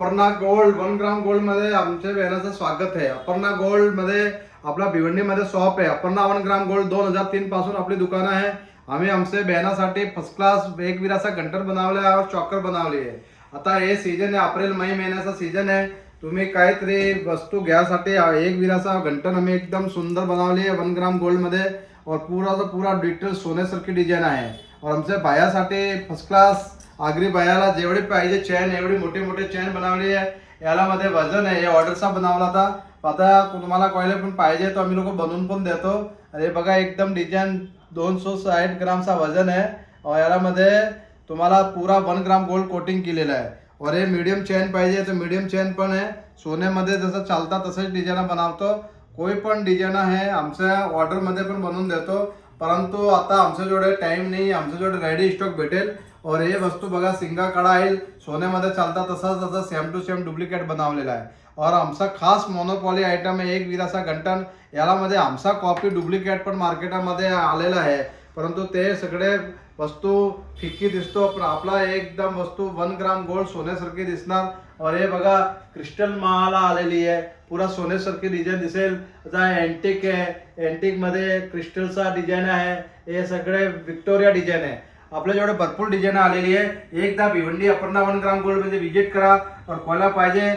Aparna gold 1 gram gold मध्ये आमच्या बहिणाचं स्वागत आहे। अपर्णा गोल्ड मध्ये आपला भिवंडी मध्ये शॉप आहे। अपर्णा 1 ग्राम गोल्ड 2003 पासून आपली दुकान आहे। आम्ही आमच्या बहिणासाठी फर्स्ट क्लास वेगविराचा घंटन बनवले आहे और चॉकर बनवली आहे। आता हे सीजन आहे, एप्रिल मे महिन्याचा सीजन आहे। तुम्ही काहीतरी वस्तू घ्यासाठी एक विराचा घंटन आम्ही एकदम सुंदर बनवली आहे 1 ग्राम गोल्ड मध्ये और पूरा डिटेल सोन्यासारखी डिझाइन आहे। और आमच्या बायासाठी फर्स्ट क्लास आगरी बायाला जेवढी पाहिजे चेन एवढी मोठी मोठी चेन बनवली आहे। याला मध्ये वजन आहे, हे ऑर्डरचा बनवला था। आता तुम्हाला कोयले पण पाहिजे तो आम्ही लोक बनवून पण देतो। अरे बघा एकदम डिझाइन 260 ग्रामचा वजन आहे और याला मध्ये तुम्हाला पूरा 1 ग्राम गोल्ड कोटिंग केलेला आहे। और हे मीडियम चेन पाहिजे तो मीडियम चेन पण आहे। सोन्यामध्ये जसं चालतं तसंच डिझाइन बनवतो। कोई पण डिझाइन आहे आमच्या ऑर्डर मध्ये पण बनवून देतो, परंतु आता आमच्याजवळ टाइम नाही, आमच्याजवळ रेडी स्टॉक भेटेल। और हे वस्तू बघा सिंगा कडा आहे, सोन्यामध्ये चालता तसंच सेम टू सेम डुप्लिकेट बनवलेला आहे। और आमचा खास मोनोपॉली आयटम आहे एक विराचा घंटन। याला मध्ये आमचा कॉपी डुप्लिकेट पण मार्केटमध्ये आलेला आहे, परंतु ते सगळे वस्तू फिक्की दिसतो, पण आपला एकदम वस्तू 1 ग्राम गोल्ड सोन्यासारखी दिसणार। और हे बघा क्रिस्टल माला आलेली आहे, पुरा सोन्यासारखी डिझाइन दिसेल। आता एंटिक आहे, एंटिक मध्ये क्रिस्टलचा डिझाइन आहे, हे सगळे विक्टोरिया डिझाइन आहे। आपल्याजवळ भरपूर डिझाइन आलेली आहे। एकदा भिवंडी अपर्णा 1 ग्राम गोल्ड मध्ये विजिट करा और कोणाला पाहिजे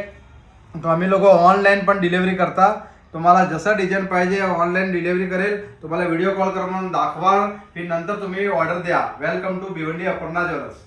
तो आम्ही लोक ऑनलाईन पण डिलिव्हरी करता। तुम्हाला जसं डिझाइन पाहिजे ऑनलाईन डिलिव्हरी करेल, तुम्हाला व्हिडिओ कॉल करून दाखवा, फिर नंतर तुम्ही ऑर्डर द्या। Welcome to Bhiwandi Aparna jewellers.